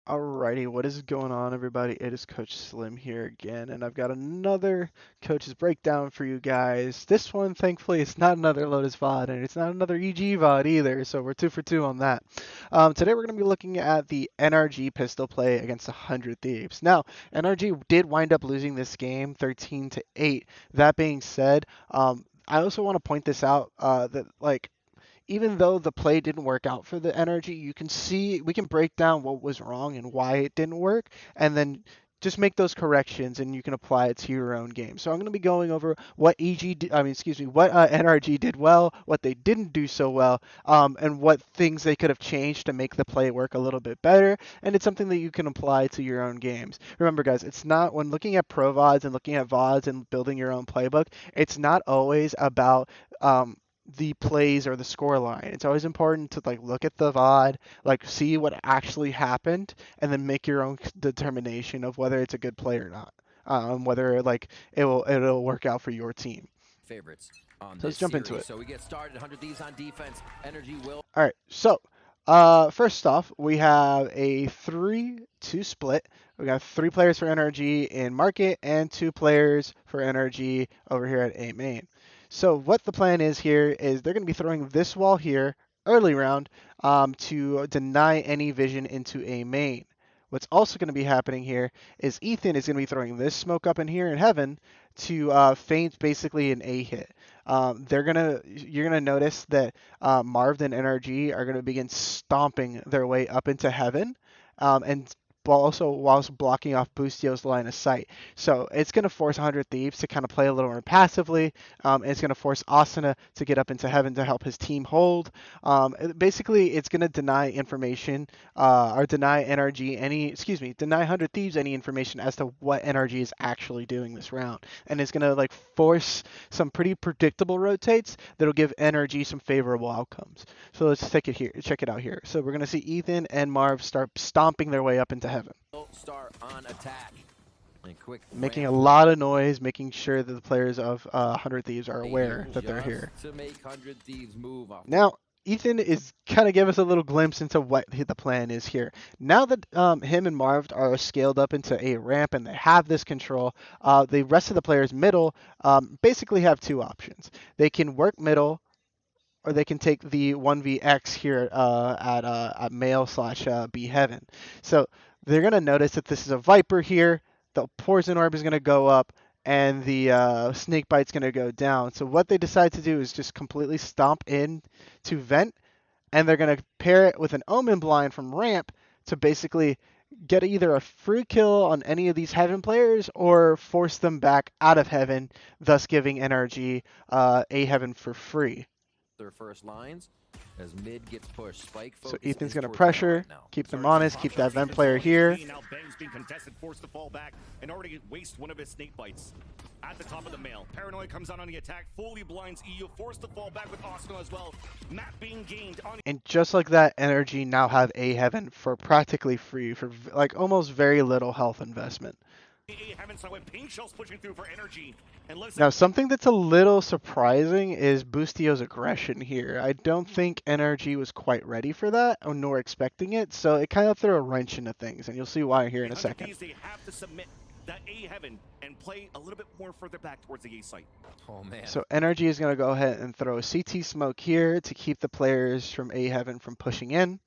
Alrighty, what is going on, everybody? It is Coach Slim here again, and I've got another Coach's Breakdown for you guys. This one, thankfully, it's not another Lotus VOD, and it's not another EG VOD either, so we're 2 for 2 on that. Today we're going to be looking at the NRG Pistol play against 100 Thieves. Now, NRG did wind up losing this game 13-8. That being said, I also want to point this out, that, even though the play didn't work out for the NRG, you can see we can break down what was wrong and why it didn't work, and then just make those corrections, and you can apply it to your own game. So I'm going to be going over what what NRG did well, what they didn't do so well, and what things they could have changed to make the play work a little bit better. And it's something that you can apply to your own games. Remember, guys, it's not when looking at pro VODs and looking at VODs and building your own playbook. It's not always about the plays or the score line. It's always important to look at the VOD, see what actually happened, and then make your own determination of whether it's a good play or not. Whether it'll work out for your team. Favorites on So let's jump into it. So we get started. 100 Thieves on defense. NRG will. All right. So first off, we have a 3-2 split. We got 3 players for NRG in market and 2 players for NRG over here at A main. So what the plan is here is they're going to be throwing this wall here early round to deny any vision into A main. What's also going to be happening here is Ethan is going to be throwing this smoke up in here in heaven to feint basically an A hit. You're gonna notice that Marv and NRG are gonna begin stomping their way up into heaven, and also whilst blocking off Boostio's line of sight. So it's going to force 100 Thieves to kind of play a little more passively. It's going to force Asuna to get up into heaven to help his team hold. Basically, it's going to deny information or deny deny 100 Thieves any information as to what NRG is actually doing this round. And it's going to force some pretty predictable rotates that'll give NRG some favorable outcomes. So let's check it out here. So we're going to see Ethan and Marv start stomping their way up into heaven. Start on attack. Making a lot of noise, making sure that the players of 100 Thieves are aware that they're here. To make 100 Thieves move off. Now, Ethan is kind of give us a little glimpse into what the plan is here. Now that him and Marv are scaled up into a ramp and they have this control, the rest of the players middle basically have 2 options. They can work middle, or they can take the 1vx here at male/B heaven. So they're going to notice that this is a Viper here. The Poison Orb is going to go up, and the Snake Bite's going to go down. So what they decide to do is just completely stomp in to vent, and they're going to pair it with an Omen Blind from ramp to basically get either a free kill on any of these heaven players or force them back out of heaven, thus giving NRG a heaven for free. Their first lines as mid gets pushed. Spike so Ethan's going to pressure, keep them honest, keep that vent player here. Now Bang's being contested, forced to fall back, and already waste one of his snake bites. At the top of the mail, Paranoid comes out on the attack, fully blinds EU, forced to fall back with Osno as well. Map being gained on. And just like that, NRG now have a heaven for practically free, for almost very little health investment. Now, something that's a little surprising is Boostio's aggression here. I don't think NRG was quite ready for that, or nor expecting it, so it kind of threw a wrench into things, and you'll see why here in a second. They have to submit that A heaven and play a little bit more further back towards the A site. Oh man. So NRG is going to go ahead and throw a CT smoke here to keep the players from A heaven from pushing in.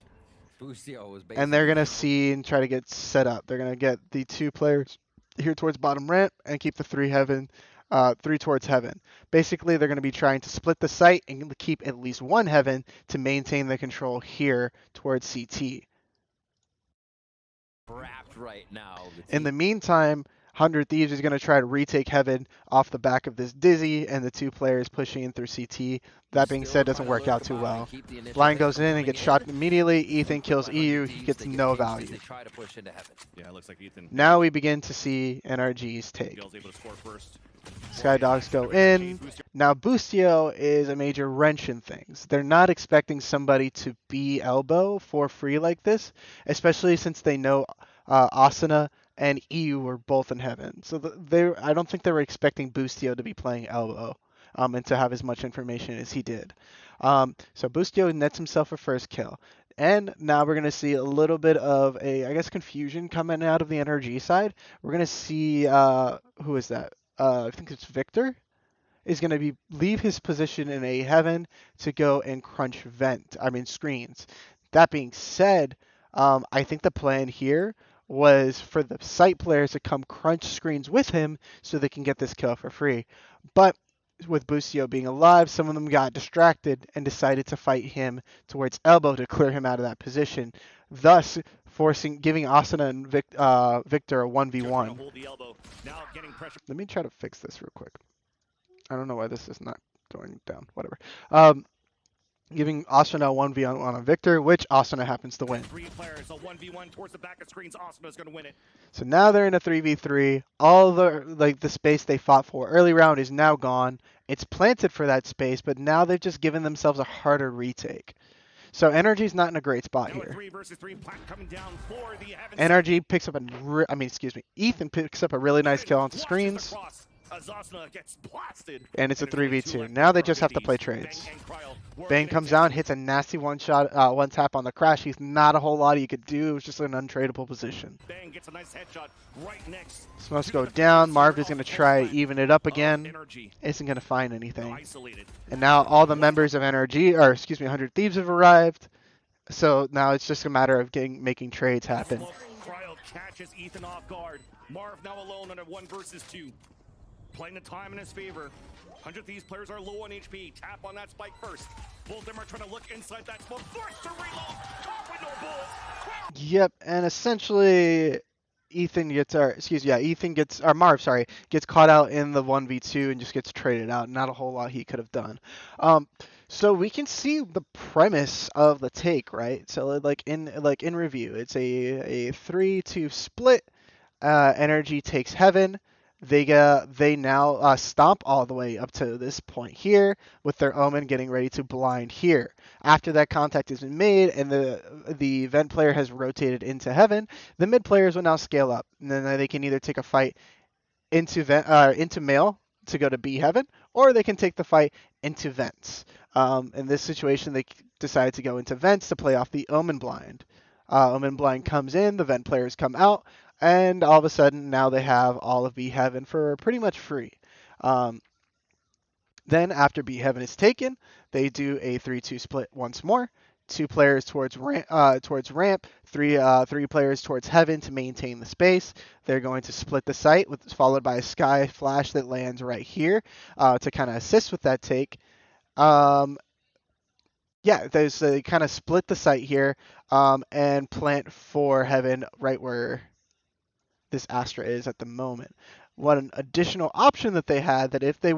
And they're going to see and try to get set up. They're going to get the 2 players here towards bottom ramp and keep the 3 towards heaven. Basically, they're going to be trying to split the site and keep at least 1 heaven to maintain the control here towards CT. Wrapped right now. In the meantime, 100 Thieves is going to try to retake heaven off the back of this Dizzy and the 2 players pushing in through CT. That being said, doesn't work out too well. Blind goes in and gets shot immediately. Ethan kills EU. He gets no value. Yeah, it looks like Ethan. Now we begin to see NRG's take. Sky Dogs go in. Now Boostio is a major wrench in things. They're not expecting somebody to be elbow for free like this, especially since they know Asuna and EU were both in heaven. So I don't think they were expecting Boostio to be playing elbow and to have as much information as he did. So Boostio nets himself a first kill. And now we're going to see a little bit of I guess, confusion coming out of the NRG side. We're going to see, who is that? I think it's Victor is going to leave his position in a heaven to go and crunch screens. That being said, I think the plan here was for the site players to come crunch screens with him so they can get this kill for free. But with Bustio being alive, some of them got distracted and decided to fight him towards elbow to clear him out of that position, thus giving Asuna and Victor a 1v1. Let me try to fix this real quick. I don't know why this is not going down. Whatever. Giving Asuna a 1v1 on Victor, which Asuna happens to win. 3 players, a 1v1 towards the back of screens. Asuna's going to win it. So now they're in a 3v3. All the space they fought for early round is now gone. It's planted for that space, but now they've just given themselves a harder retake. So NRG's not in a great spot here. 3 versus 3, coming down for the NRG picks up Ethan picks up a really nice kill onto screens. Gets blasted. And it's a 3v2. Now they just have to play trades. Bang comes out, hits a nasty one tap on the crash. He's not a whole lot he could do. It was just an untradeable position. Bang gets a nice headshot right next. Smokes go down. Marv is going to try even it up again. Isn't going to find anything. And now all the members of 100 Thieves have arrived. So now it's just a matter of making trades happen. Cryo catches Ethan off guard. Marv now alone on a 1 versus 2. Playing the time in his favor. 100 Thieves players are low on HP. Tap on that spike first. Both of them are trying to look inside that smoke. Forced to reload. Caught with no bullets. Yep, and essentially Marv gets caught out in the 1v2 and just gets traded out. Not a whole lot he could have done. So we can see the premise of the take, right? So like in review, it's a 3-2 split. NRG takes heaven. They now stomp all the way up to this point here with their Omen getting ready to blind here. After that contact has been made and the vent player has rotated into heaven, the mid players will now scale up. And then they can either take a fight into male to go to B heaven, or they can take the fight into vents. In this situation, they decide to go into vents to play off the Omen blind. Omen blind comes in, the vent players come out, and all of a sudden now they have all of B heaven for pretty much free. Then after B heaven is taken, they do a 3-2 split once more. 2 players towards ramp, 3 players towards heaven to maintain the space. They're going to split the site, followed by a sky flash that lands right here to kind of assist with that take. They kind of split the site here and plant for heaven right where this Astra is at the moment. One additional option that they had, that if the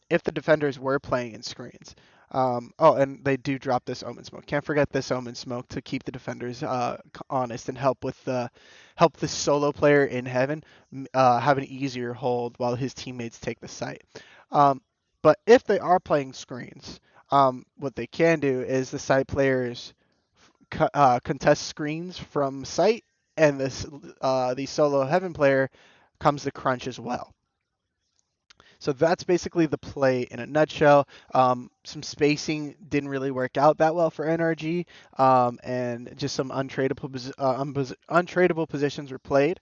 defenders were playing in screens. And they do drop this Omen Smoke. Can't forget this Omen Smoke to keep the defenders honest and help the solo player in heaven have an easier hold while his teammates take the site. But if they are playing screens, what they can do is the site players contest screens from site, and the solo heaven player comes to crunch as well. So that's basically the play in a nutshell. Some spacing didn't really work out that well for NRG, and just some untradeable positions were played.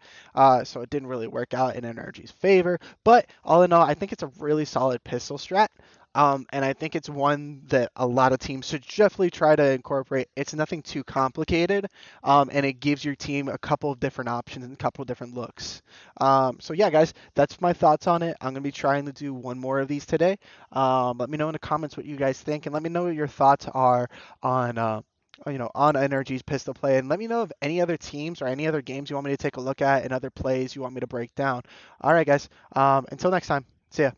So it didn't really work out in NRG's favor. But all in all, I think it's a really solid pistol strat. And I think it's one that a lot of teams should definitely try to incorporate. It's nothing too complicated, and it gives your team a couple of different options and a couple of different looks. So yeah, guys, that's my thoughts on it. I'm going to be trying to do one more of these today. Let me know in the comments what you guys think, and let me know what your thoughts are on on NRG's pistol play, and let me know of any other teams or any other games you want me to take a look at and other plays you want me to break down. All right, guys. Until next time. See ya.